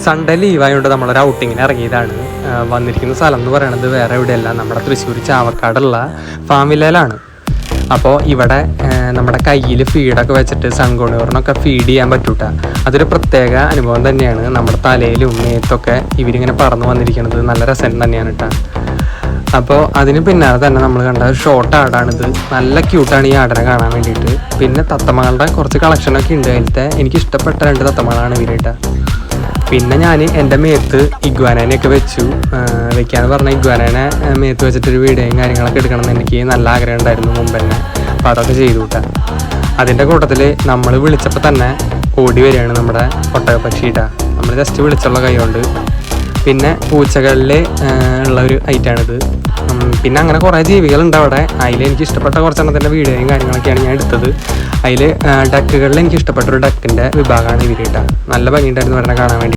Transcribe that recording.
Sunday ലീവായതുകൊണ്ട് നമ്മളൊരു ഔട്ടിങ്ങിന് ഇറങ്ങിയതാണ്. വന്നിരിക്കുന്ന സ്ഥലം എന്ന് പറയുന്നത് വേറെ എവിടെയല്ല, നമ്മുടെ തൃശ്ശൂർ ചാവക്കാടുള്ള ഫാം വില്ലയിലാണ്. അപ്പോൾ ഇവിടെ നമ്മുടെ കയ്യിൽ ഫീഡൊക്കെ വെച്ചിട്ട് സൺകോണിയോറിനൊക്കെ ഫീഡ് ചെയ്യാൻ പറ്റൂട്ട. അതൊരു പ്രത്യേക അനുഭവം തന്നെയാണ്. നമ്മുടെ തലയിലും മേത്തൊക്കെ ഇവരിങ്ങനെ പറന്ന് വന്നിരിക്കുന്നത് നല്ല രസം തന്നെയാണ് കേട്ടോ. അപ്പോൾ അതിന് പിന്നാലെ തന്നെ നമ്മൾ കണ്ട ഒരു ഷോർട്ട് ആടാണിത്. നല്ല ക്യൂട്ടാണ് ഈ ആടിനെ കാണാൻ വേണ്ടിയിട്ട്. പിന്നെ തത്തമ്മകളുടെ കുറച്ച് കളക്ഷനൊക്കെ ഉണ്ട്. അതിലത്തെ എനിക്ക് ഇഷ്ടപ്പെട്ട 2 തത്തമ്മകളാണ് ഇവരിട്ട. പിന്നെ ഞാൻ എൻ്റെ മേത്ത് ഇഗ്വാനേനെയൊക്കെ വെക്കാന്ന് പറഞ്ഞ ഇഗ്വാനേനെ മേത്ത് വെച്ചിട്ടൊരു വീഡിയോയും കാര്യങ്ങളൊക്കെ എടുക്കണമെന്ന് എനിക്ക് നല്ല ആഗ്രഹം ഉണ്ടായിരുന്നു മുമ്പ് തന്നെ. അപ്പോൾ അതൊക്കെ ചെയ്തു കൂട്ടാ. അതിൻ്റെ കൂട്ടത്തിൽ നമ്മൾ വിളിച്ചപ്പോൾ തന്നെ ഓടി വരികയാണ് നമ്മുടെ ഒട്ടകപ്പക്ഷിയിട്ട. നമ്മൾ ജസ്റ്റ് വിളിച്ചുള്ള കൈ കൊണ്ട്. പിന്നെ പൂച്ചകളിൽ ഉള്ള ഒരു ഐറ്റാണിത്. പിന്നെ അങ്ങനെ കുറേ ജീവികളുണ്ട് അവിടെ. അതിൽ എനിക്ക് ഇഷ്ടപ്പെട്ട കുറച്ചെണ്ണത്തിൻ്റെ വീഡിയോയും കാര്യങ്ങളൊക്കെയാണ് ഞാൻ എടുത്തത്. അതിൽ ഡക്കുകളിൽ എനിക്ക് ഇഷ്ടപ്പെട്ടൊരു ഡക്കിൻ്റെ വിഭാഗമാണ് ഇവർ കേട്ടോ. നല്ല ഭംഗിയുണ്ടായിരുന്നു പറഞ്ഞാൽ കാണാൻ വേണ്ടി.